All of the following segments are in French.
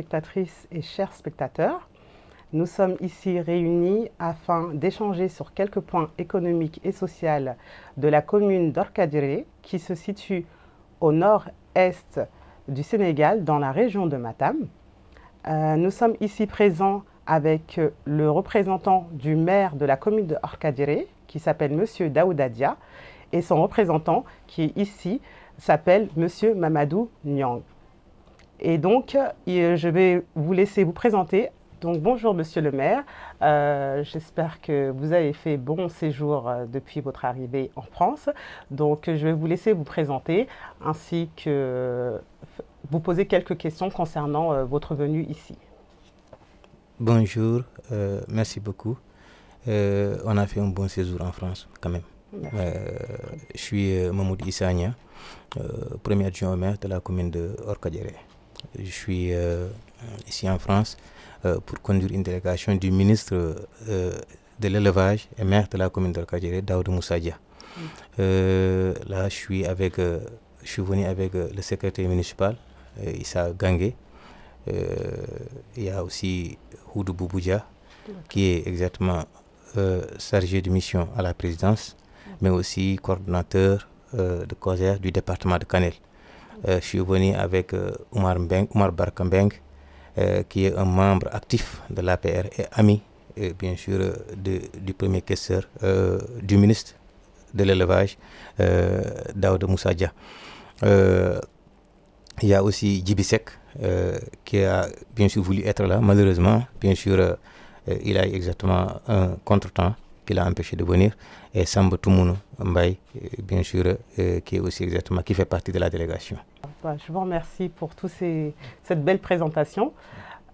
spectatrices et chers spectateurs. Nous sommes ici réunis afin d'échanger sur quelques points économiques et sociaux de la commune d'Orkadiéré qui se situe au nord-est du Sénégal dans la région de Matam. Nous sommes ici présents avec le représentant du maire de la commune d'Orkadiéré qui s'appelle Monsieur Daouda Dia et son représentant qui est ici s'appelle Monsieur Mamadou Niang. Et donc, je vais vous laisser vous présenter. Donc, bonjour Monsieur le maire, j'espère que vous avez fait bon séjour depuis votre arrivée en France. Donc, je vais vous laisser vous présenter ainsi que vous poser quelques questions concernant votre venue ici. Bonjour, merci beaucoup. On a fait un bon séjour en France quand même. Je suis Mamoud Issania, premier adjoint au maire de la commune de Orkadiéré. Je suis ici en France pour conduire une délégation du ministre de l'élevage et maire de la commune d'Orkadiéré, Daoud Moussa Dia. Là, je suis venu avec le secrétaire municipal, Issa Gangué. Il y a aussi Houdou Bouboudia, qui est exactement chargé de mission à la présidence, mais aussi coordonnateur de COSER du département de Kanel. Je suis venu avec Oumar Barkambeng, qui est un membre actif de l'APR et ami, bien sûr, du premier questeur du ministre de l'élevage, Daoud Moussa Dia. Il y a aussi Djibisek, qui a bien sûr voulu être là. Malheureusement, bien sûr, il a exactement un contretemps qui l'a empêché de venir. Et Samba Toumoun Mbaye, bien sûr, qui est aussi exactement, qui fait partie de la délégation. Je vous remercie pour cette belle présentation.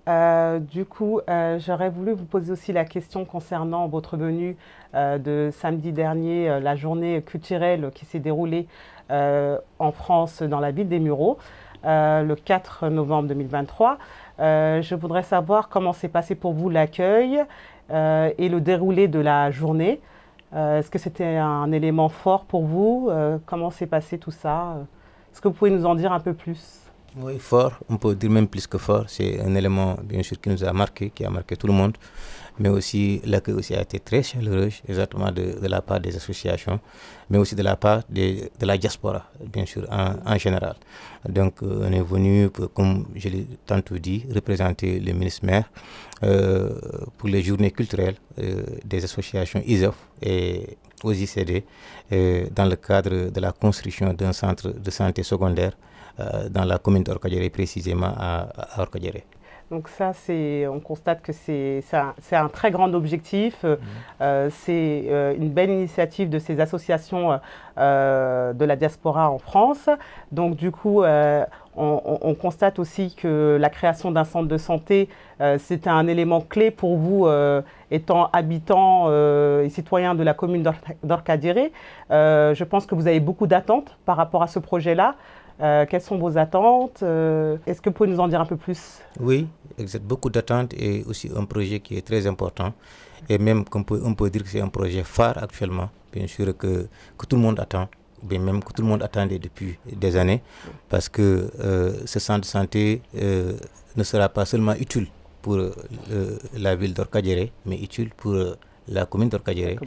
Du coup, j'aurais voulu vous poser aussi la question concernant votre venue de samedi dernier, la journée culturelle qui s'est déroulée en France dans la ville des Mureaux, le 4 novembre 2023. Je voudrais savoir comment s'est passé pour vous l'accueil et le déroulé de la journée. Est-ce que c'était un élément fort pour vous? Comment s'est passé tout ça? Est-ce que vous pouvez nous en dire un peu plus? Oui, fort, on peut dire même plus que fort. C'est un élément, bien sûr, qui nous a marqué, qui a marqué tout le monde. Mais aussi, l'accueil aussi a été très chaleureux, exactement de la part des associations, mais aussi de la part de la diaspora, bien sûr, en général. Donc, on est venu, comme je l'ai tantôt dit, représenter le ministre-maire pour les journées culturelles des associations ISOF et aux ICD dans le cadre de la construction d'un centre de santé secondaire dans la commune d'Orkadiéré, précisément à Orkadiéré. Donc ça, on constate que c'est un très grand objectif. C'est une belle initiative de ces associations de la diaspora en France. Donc du coup, on constate aussi que la création d'un centre de santé, c'était un élément clé pour vous, étant habitant et citoyen de la commune d'Orkadiéré. Je pense que vous avez beaucoup d'attentes par rapport à ce projet-là. Quelles sont vos attentes? Est-ce que vous pouvez nous en dire un peu plus? Oui, exact. Beaucoup d'attentes et aussi un projet qui est très important. Et même on peut dire que c'est un projet phare actuellement, bien sûr, que tout le monde attend, ou bien même que tout le monde attendait depuis des années, parce que ce centre de santé ne sera pas seulement utile pour la ville d'Orkadiéré, mais utile pour la commune d'Orkadiéré,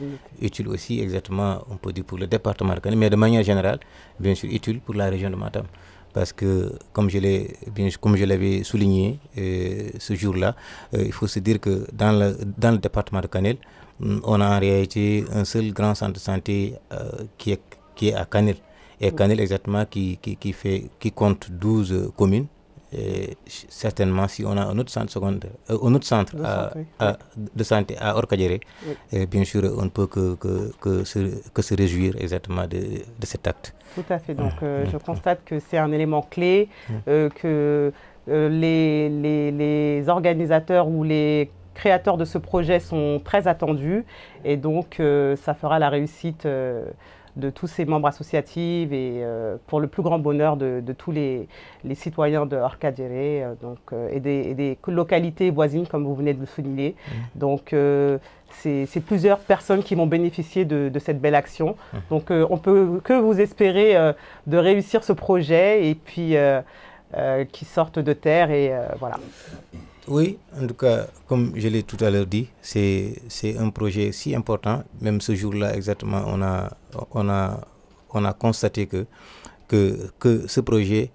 utile aussi exactement, on peut dire, pour le département de Kanel, mais de manière générale, bien sûr, utile pour la région de Matam. Parce que, comme je l'avais souligné ce jour-là, il faut se dire que dans le département de Kanel, on a en réalité un seul grand centre de santé qui est à Kanel. Et Kanel exactement qui compte 12 communes. Et certainement, si on a un autre centre secondaire, un autre centre de santé à Orkadiéré, bien sûr, on ne peut que se réjouir exactement de cet acte. Tout à fait. Donc, je constate que c'est un élément clé, que les organisateurs ou les créateurs de ce projet sont très attendus, et donc ça fera la réussite de tous ces membres associatifs et pour le plus grand bonheur de tous les citoyens de Orkadiéré et des localités voisines, comme vous venez de le souligner. Donc, c'est plusieurs personnes qui vont bénéficier de cette belle action. Donc, on peut que vous espérer de réussir ce projet et puis qui sortent de terre et voilà. Oui, en tout cas, comme je l'ai tout à l'heure dit, c'est un projet si important. Même ce jour-là, exactement, on a constaté que ce projet,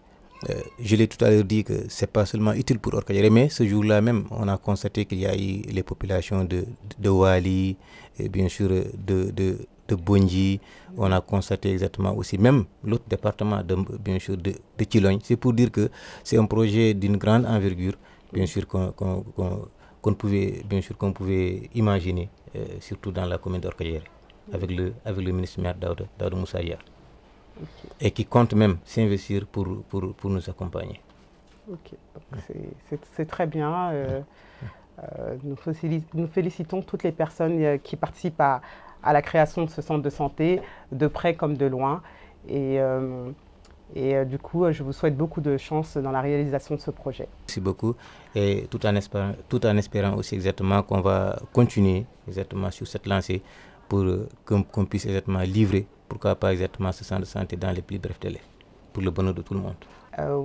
je l'ai tout à l'heure dit que c'est pas seulement utile pour Orkadiéré, mais ce jour-là même, on a constaté qu'il y a eu les populations de Wali, et bien sûr de Bondji. On a constaté exactement aussi même l'autre département, bien sûr, de Thilogne. C'est pour dire que c'est un projet d'une grande envergure, bien sûr, qu'on pouvait imaginer, surtout dans la commune d'Orkadiéré, avec le ministre maire Daoud Moussa Dia. Okay. Et qui compte même s'investir pour nous accompagner. Ok, c'est très bien. Nous félicitons toutes les personnes qui participent à la création de ce centre de santé, de près comme de loin. Et du coup, je vous souhaite beaucoup de chance dans la réalisation de ce projet. Merci beaucoup. Et tout en espérant aussi exactement qu'on va continuer exactement sur cette lancée pour qu'on puisse exactement livrer, pourquoi pas exactement ce centre de santé dans les plus brefs délais, pour le bonheur de tout le monde.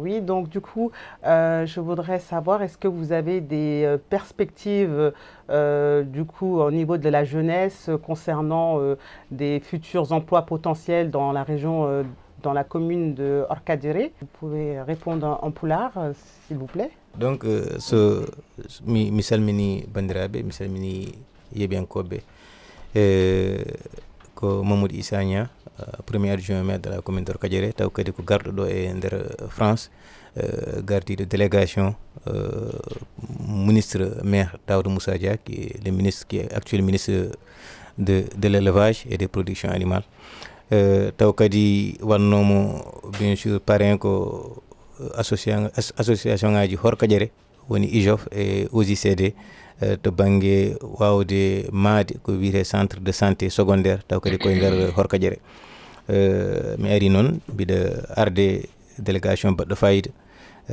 Oui, donc du coup, je voudrais savoir, est-ce que vous avez des perspectives du coup au niveau de la jeunesse concernant des futurs emplois potentiels dans la région, dans la commune de Orkadiéré? Vous pouvez répondre en pulaar, s'il vous plaît. Donc, mi salmini bandiraɓe, mi salmini yeɓiyankoɓe, ko Mamadou Issa Nia, premier adjoint maire de la commune d'Orkadiéré, taw kadi ko garɗo ɗo e nder France, gardiɗo délégation ministre maire Daoud Moussa Dia, qui est actuel ministre de l'élevage et des productions animales. Taw kadi wannomo bien sûr parrain ko association ngaji Horkadiéré woni IJOF et OJCD, to banggue wawde maade ko wiyete centre de santé secondaire, taw kadi koye nder Horkadiéré. Mi ari noon mbiɗa arde délégation baɗɗo fayida,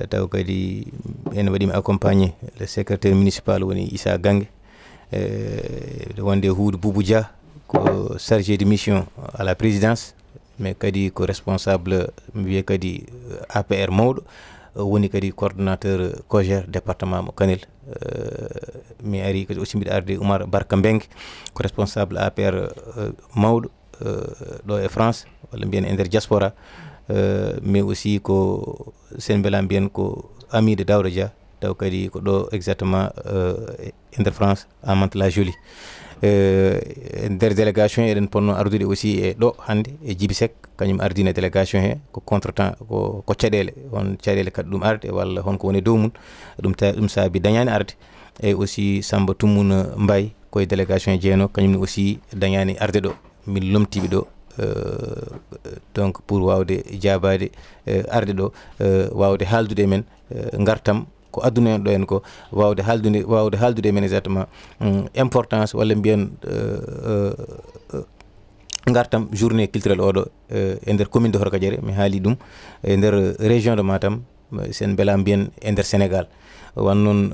taw kadi ene waɗimi accompagné le secrétaire municipal woni Issa Gangue, wonde Huude Boubou Dia ko chargé de mission à la présidence, mais kadi ko responsable mi wiye kadi APR mawɗo, woni kadi coordonnateur COJER département mo Kanel. Mi ari kadi aussi mbiɗa arde Oumar Barka Mbengue ko responsable APR mawɗo ɗo e France, walla mbiyen e nder diaspora, mais aussi ko sen beela mbiyen ko ami de Daouda Dia, taw kadi ko ɗo exactement e nder France à Mantes-la-Jolie. Nder délégation eɗen ponno ardude aussi e ɗo hannde e Djiby Seck, kañum ardine délégation he ko contretemps ko caɗele, on caɗele kadi ɗum arde walla honko woni dow mum, ɗum saabi dañani arde. Et aussi Samba Toumouna Mbaye koye délégation e jeeno, kañumne aussi dañani arde ɗo, min lomtiɓe ɗo donc pour wawde jabade arde ɗo, wawde haaldude e men gartam ko aduna en ɗo en ko, wawde haaldude men exactement importance walla mbiyen gartam journée culturelle oɗo e nder commune de Horkadiéré. Mi haali ɗum e nder région de Matam, sen beela mbiyen e nder Sénégal. wan noon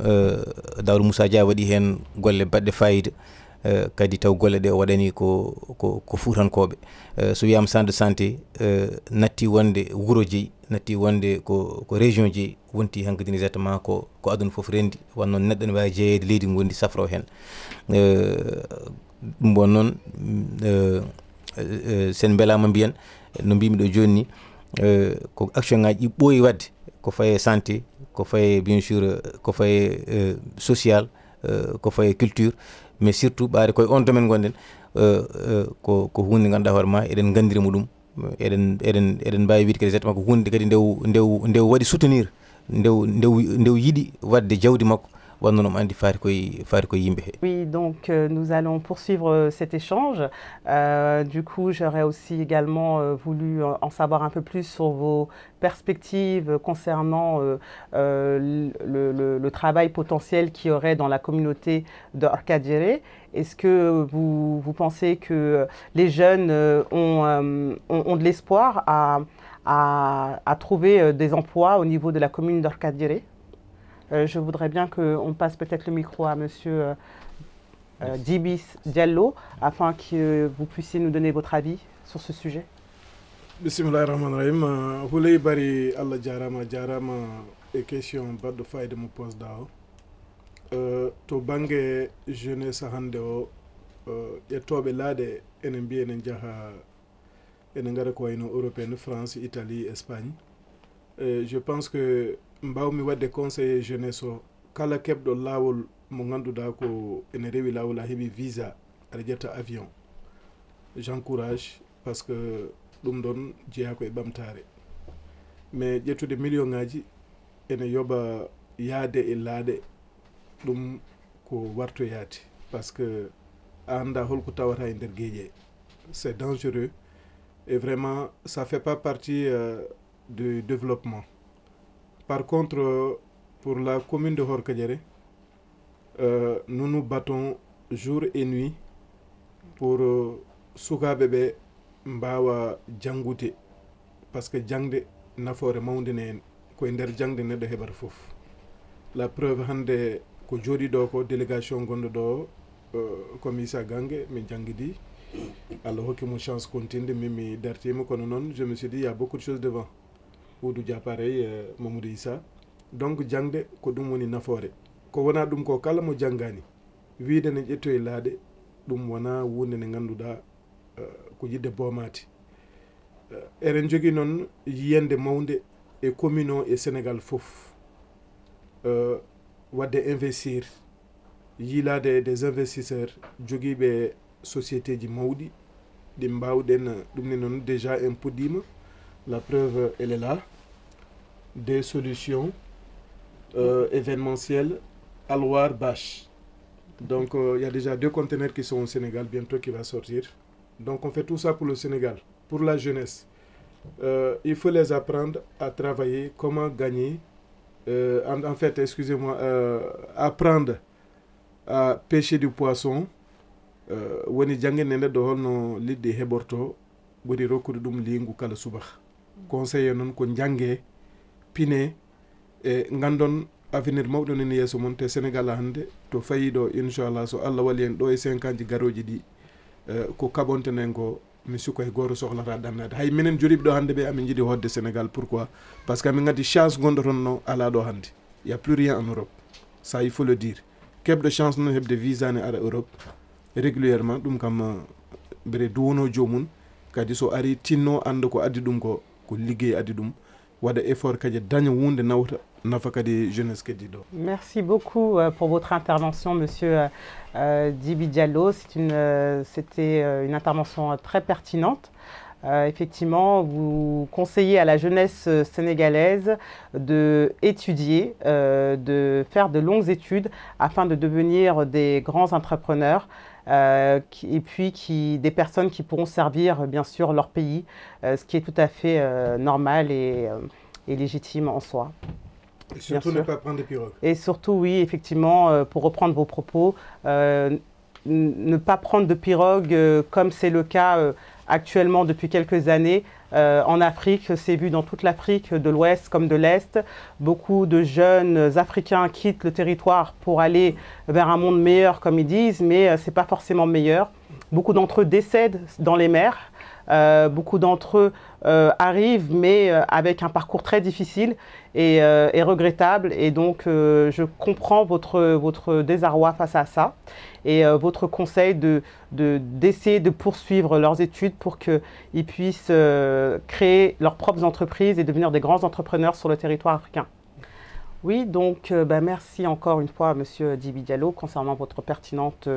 Daoud Moussa Dia waɗi hen golle baɗɗe fayida, kadi taw golle ɗe o waɗani ko fuutankoɓe. So wiyama centre de santé natti wonde wuuro jeeyi, natti wonde ko région jeeyi, wonti hankkadine exactement ko aduna foof rendi. wan noon neɗɗo ne wawi jeeyede leydi gondi safro hen. ɗum won noon sen beelama mbiyen no mbimi ɗo joni ni, ko action ngaji ɗi ɓooyi wadde ko faye santé, ko faye bien sûr ko faye social, ko faye culture, mais surtout ɓaade koye on domaine gonɗen, ko hunde ganduɗa hoore ma eɗen gandiri muɗum, eɗen mbawi wiide kadi exactement ko hunde kadi ndew waɗi soutenir, ndew yiɗi wadde jawdi makko. Oui, donc nous allons poursuivre cet échange. Du coup, j'aurais aussi également voulu en savoir un peu plus sur vos perspectives concernant le travail potentiel qu'il y aurait dans la communauté de Orkadiéré. Est-ce que vous pensez que les jeunes ont de l'espoir à trouver des emplois au niveau de la commune d'Orkadiéré? Je voudrais bien qu'on passe peut-être le micro à monsieur Djiby Diallo afin que vous puissiez nous donner votre avis sur ce sujet. Bismillahirrahmanirrahim. Hulay bari Allah jarama e question baddo fayde mo pose dawo. To bange jeunesse hande o ƴettoɓe laaɗe enen mbiya enen jaaha enen ngara ko wayno européenne France Italie Espagne. Je pense que mbawmi wadde conseiller jeunesse o kala keɓɗo lawol mo ganduɗa ko ene rewi lawol a heeɓi visa aɗa ƴetta avion. J'encourage parce que ɗum ɗon jeeya ko e ɓamtare, mais ƴettude million ngaji ene yoɓa yaade e laaɗe ɗum ko wartoyade parce que a anda holko tawata e nder gueeƴe. C'est dangereux et vraiment ça fait pas partie du développement. Par contre, pour la commune de Horkadiéré, nous nous battons jour et nuit pour sukaɓe ɓe mbawa jangude par ce que jangde nafoore mawde ne en koye nder jangde neɗɗo heɓata foof. La preuve hande ko jooɗi ɗo ko délégation gonɗo ɗo comme Issa Gangue mi jangguidi Allah hokkimo chance continde min mi dartima kono noon je me suis dit il y a beaucoup de choses devant. Oudou Dia pareil, Mamadou Issa. Donc jangde ko ɗum woni nafoore, ko wona ɗum ko kala mo janggani wiide ne ƴettoye laaɗe ɗum wona wunde nde ganduɗa ko yidde boomade. Eɗen jogui noon yiyande mawde e commune o e Sénégal fof wadde investir, yilade des investisseurs joguiɓe société ji mawɗi ɗi mbawɗen ɗumne noon déjà en puɗɗima. La preuve elle est là, des solutions événementielles Alwar Bâche. Donc il y a déjà 2 conteneurs qui sont au Sénégal bientôt qui va sortir. Donc on fait tout ça pour le Sénégal, pour la jeunesse. Il faut les apprendre à travailler, comment gagner, en fait, excusez-moi, apprendre à pêcher du poisson. Woni jangue ne neɗɗo holno liɗɗi heɓorto ɓuri rokkude ɗum lingu kala subaha. Conseiller noon ko jangue pine e gandon avenir mawɗo nani yeeso mon te Sénégal hande to fayiɗo inchallah so Allah wali en ɗo e 5 ans ji garoji ɗi ko kaɓontenen ko mi suka e goto sohlata ɗannade hay minen joriɓe ɗo hande ɓe amin jiiɗi hodde Sénégal. Pourquoi? Parce que amin gandi chance gonɗo toon no ala ɗo hande. Il y a plus rien en Europe, ça il faut le dire. Keɓɗo chance noon heɓde visa ne ara Europe régulièrement ɗum kam mbere duwono jomum kadi so ari tinno anda ko addi ɗum ko liggey addi ɗum waɗa effort kadi daña wunde nawta nafa kadi jeunesse keddiɗo. Merci beaucoup pour votre intervention, monsieur Djiby Diallo. C'était une intervention très pertinente. Effectivement, vous conseillez à la jeunesse sénégalaise d'étudier, de faire de longues études afin de devenir des grands entrepreneurs et puis des personnes qui pourront servir bien sûr leur pays, ce qui est tout à fait normal et légitime en soi. Et surtout ne pas prendre des pirogues. Et surtout, oui, effectivement, pour reprendre vos propos, ne pas prendre de pirogue comme c'est le cas actuellement depuis quelques années. En Afrique, c'est vu dans toute l'Afrique, de l'Ouest comme de l'Est. Beaucoup de jeunes Africains quittent le territoire pour aller vers un monde meilleur, comme ils disent, mais ce n'est pas forcément meilleur. Beaucoup d'entre eux décèdent dans les mers. Beaucoup d'entre eux arrivent, mais avec un parcours très difficile et regrettable. Et donc, je comprends votre désarroi face à ça et votre conseil d'essayer de poursuivre leurs études pour qu'ils puissent créer leurs propres entreprises et devenir des grands entrepreneurs sur le territoire africain. Oui, donc merci encore une fois à monsieur Djiby Diallo concernant votre pertinente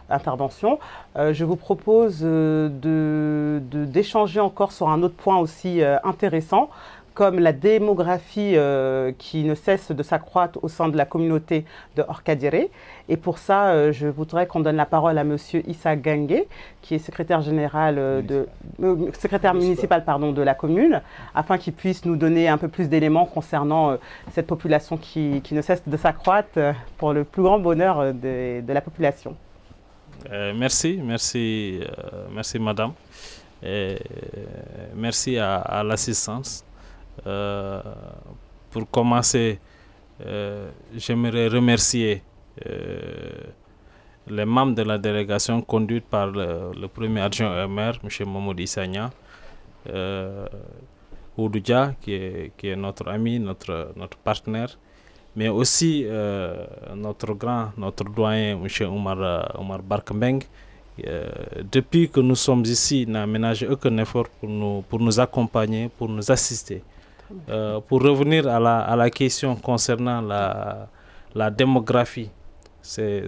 intervention. Je vous propose d'échanger encore sur un autre point aussi intéressant, comme la démographie qui ne cesse de s'accroître au sein de la communauté de Horkadiéré. Et pour ça, je voudrais qu'on donne la parole à monsieur Issa Gangue, qui est secrétaire général secrétaire municipal pardon, de la commune, afin qu'il puisse nous donner un peu plus d'éléments concernant cette population qui ne cesse de s'accroître pour le plus grand bonheur de la population. Merci madame. Et merci à l'assistance. Pour commencer, j'aimerais remercier les membres de la délégation conduite par le premier adjoint au maire, M. Mamadou Issa, Oudoudja, qui est notre ami, notre partenaire, mais aussi notre doyen, M. Omar Barkembeng. Depuis que nous sommes ici, il n'a ménagé aucun effort pour nous accompagner, pour nous assister. Pour revenir à la question concernant la démographie, c'est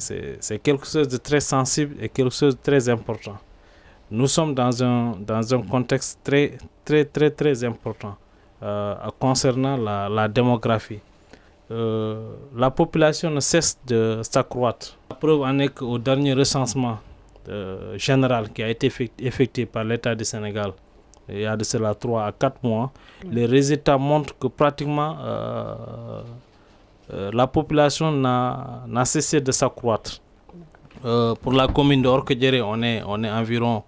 quelque chose de très sensible et quelque chose de très important. Nous sommes dans un contexte très important concernant la démographie. La population ne cesse de s'accroître. La preuve en est qu'au dernier recensement général qui a été effectué par l'État du Sénégal, il y a de cela 3 à 4 mois, les résultats montrent que pratiquement la population n'a cessé de s'accroître. Pour la commune d'Orkadiéré, on est environ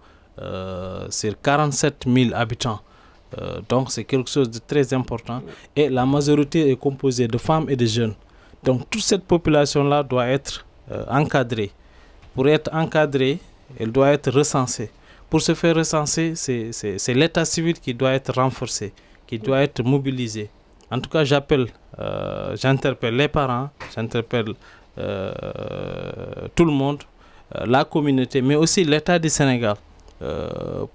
sur 47 000 habitants. Donc c'est quelque chose de très important. Et la majorité est composée de femmes et de jeunes. Donc toute cette population-là doit être encadrée. Pour être encadrée, elle doit être recensée. Pour se faire recenser, c'est l'état civil qui doit être renforcé, qui doit être mobilisé. En tout cas, j'interpelle les parents, j'interpelle tout le monde, la communauté, mais aussi l'État du Sénégal,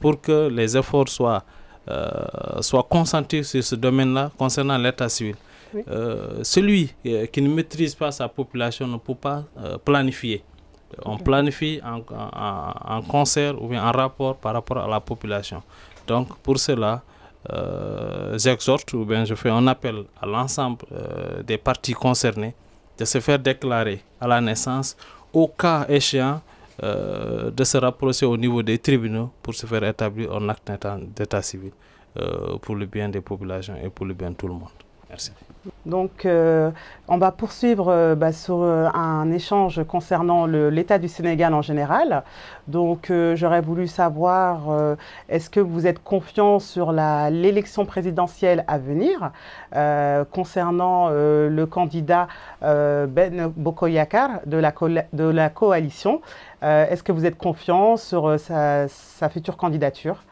pour que les efforts soient concentrés sur ce domaine-là concernant l'état civil. Oui. Celui qui ne maîtrise pas sa population ne peut pas planifier. On planifie en concert ou bien en rapport par rapport à la population. Donc pour cela, j'exhorte ou bien je fais un appel à l'ensemble des parties concernées de se faire déclarer à la naissance, au cas échéant de se rapprocher au niveau des tribunaux pour se faire établir un acte d'état civil pour le bien des populations et pour le bien de tout le monde. Merci. Donc, on va poursuivre sur un échange concernant l'état du Sénégal en général. Donc, j'aurais voulu savoir, est-ce que vous êtes confiant sur l'élection présidentielle à venir concernant le candidat Ben Bokk Yakaar de la coalition? Est-ce que vous êtes confiant sur sa future candidature?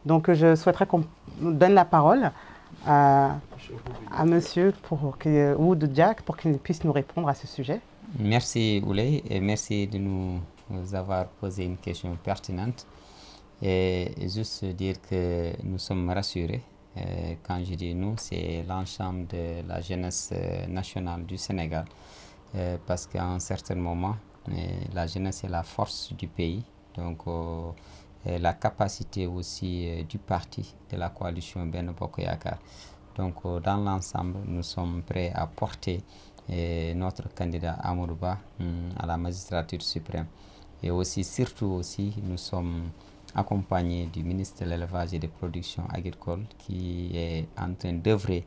Donc, je souhaiterais qu'on donne la parole à monsieur Oudoudja pour qu'il puisse nous répondre à ce sujet. Merci Ouley et merci de nous avoir posé une question pertinente. Et juste dire que nous sommes rassurés. Quand je dis nous, c'est l'ensemble de la jeunesse nationale du Sénégal. Parce qu'à un certain moment, la jeunesse est la force du pays. Donc la capacité aussi du parti de la coalition Ben Bokk Yakaar. Donc dans l'ensemble, nous sommes prêts à porter notre candidat Amadou Ba à la magistrature suprême. Et aussi, surtout aussi, nous sommes accompagnés du ministre de l'Élevage et des Productions Agricoles qui est en train d'œuvrer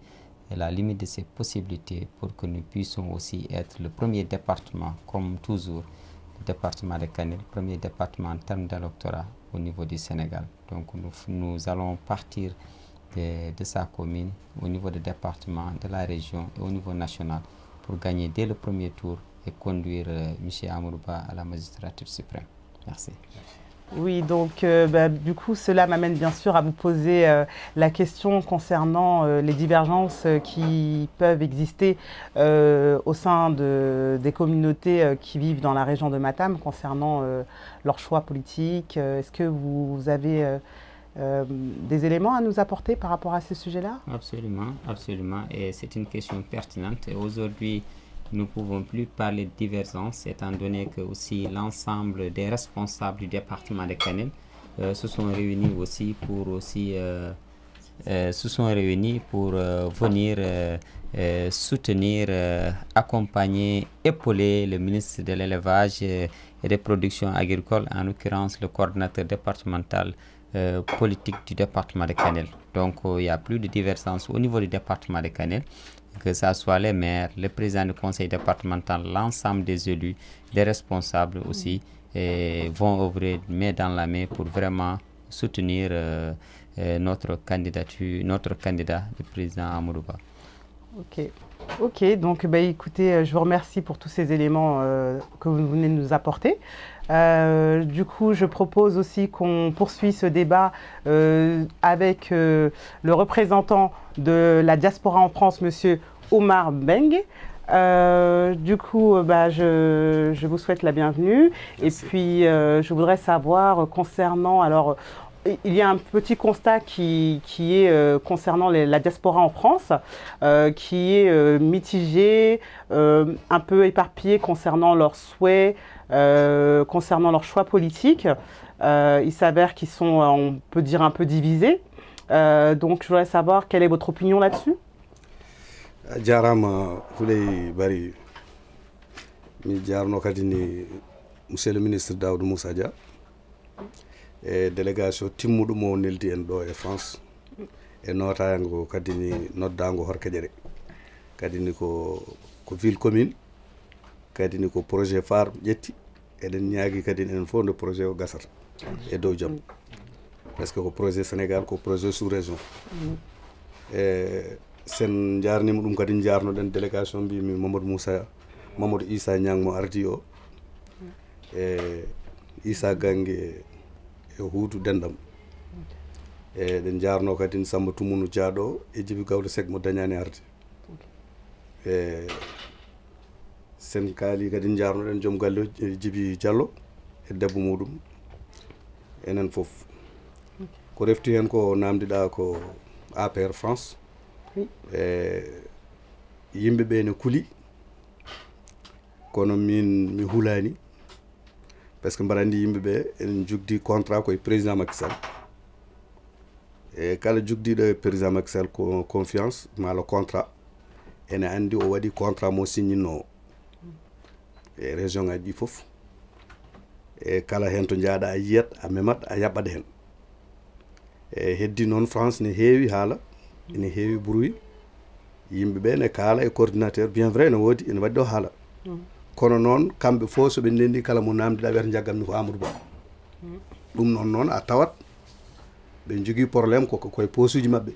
à la limite de ses possibilités pour que nous puissions aussi être le premier département, comme toujours, le département de Kanel, premier département en termes d'électorat au niveau du Sénégal. Donc nous allons partir de sa commune, au niveau du département, de la région et au niveau national pour gagner dès le premier tour et conduire M. Amadou Ba à la magistrature suprême. Merci. Oui, donc du coup, cela m'amène bien sûr à vous poser la question concernant les divergences qui peuvent exister au sein des communautés qui vivent dans la région de Matam concernant leurs choix politiques. Est-ce que vous avez des éléments à nous apporter par rapport à ce sujet-là? Absolument, absolument. Et c'est une question pertinente. Et aujourd'hui, nous ne pouvons plus parler de divergence, étant donné que aussi l'ensemble des responsables du département de Kanel se sont réunis aussi pour venir soutenir, accompagner, épauler le ministre de l'Élevage et des Productions Agricoles, en l'occurrence le coordinateur départemental politique du département de Kanel. Donc il n'y a plus de divergence au niveau du département de Kanel, que ce soit les maires, le président du conseil départemental, l'ensemble des élus, les responsables aussi, vont œuvrer main dans la main pour vraiment soutenir notre candidat, le président Amadou Ba. Ok. Ok, donc bah, écoutez, je vous remercie pour tous ces éléments que vous venez de nous apporter. Du coup, je propose aussi qu'on poursuive ce débat avec le représentant de la diaspora en France, Monsieur Omar Beng. Du coup, bah, je vous souhaite la bienvenue. Merci. Et puis, je voudrais savoir concernant... Alors, il y a un petit constat qui est concernant la diaspora en France, qui est mitigé, un peu éparpillé concernant leurs souhaits, concernant leurs choix politiques. Il s'avère qu'ils sont, on peut dire, un peu divisés. Donc, je voudrais savoir quelle est votre opinion là-dessus. Jarama huley bari mi jarno kadi ni monsieur le ministre Daoudou Moussa Dia e délégation timmuɗo mo neldi en ɗo e France e notayango kadi ni noddago Horkadiéré kadi ni ko ville commune kadi ni ko projet phare ƴetti eɗen ñaagui kadi enen fof nde projet o gasata e dow jaam parce que ko projet Sénégal ko projet sous région e sen jarnima ɗum kadi jarnoɗen délégation mbimi Mamadou Issa Niang mo ardi o e Issa Gangue e Huutu Dendam e ɗen jarno kadi Samba Tumunu Diaɗo e Djibi Gawlo Seck mo dañani arde e sen kaali kadi jarnoɗen joom galle Djibi Diallo e debbo muɗum enen foof ko refti hen ko namdiɗa ko APR France yimɓeɓe ne kuuli kono min mi hulani par ce que mbaɗa andi yimɓeɓe en jogdi contrat koye président Macky Sall e kala jogdiɗo e président Macky Sall ko confiance mala contrat ene andi o waɗi contrat mo signino o e région ngaji ɗi foof e kala hen to jaaɗa a yiyat a memat a yaɓɓat hen e heddi noon France ne heewi haala ene heewi bruit yimɓeɓe ne kaala e coordinateur bien vrai ne woodi ene waɗi ɗo haala kono noon kamɓe fof soɓe ndendi kala mo namdiɗa wiyata jaggatmi ko Amadou Ba ɗum noon a tawat ɓe jogui probléme koye posuji mabɓe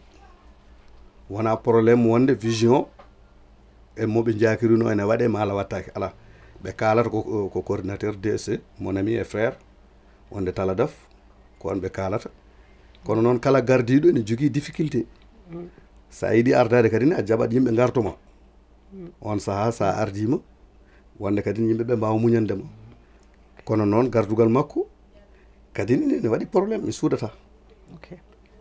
wona probléme wonde vision e moɓe jakirino ene waɗe ma ala wattake ala ɓe kalata ko coordinateur DSC mon ami et frère wonde Talla Daf ko on ɓe kalata kono noon kala gardiɗo ene jogui difficulté sa yiiɗi ardade kadi ne a jaɓat yimɓe gartuma on saaha sa ardima wonde kadi yimɓeɓe mbawa muñandema kono noon gardugal makko kadi ne waɗi probléme mi suudata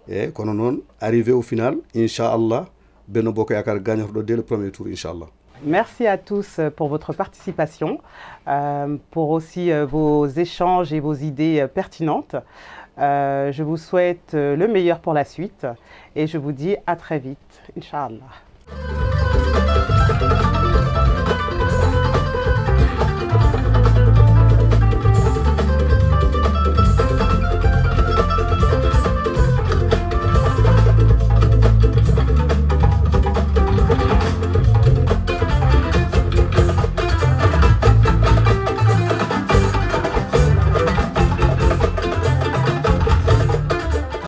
eyyi kono noon arrivé au final inchallah Benno Bokk Yakaar gagnata ɗo dès le premier tour inchallah. Merci à tous pour votre participation, pour aussi vos échanges et vos idées pertinentes. Je vous souhaite le meilleur pour la suite et je vous dis à très vite, Inch'Allah.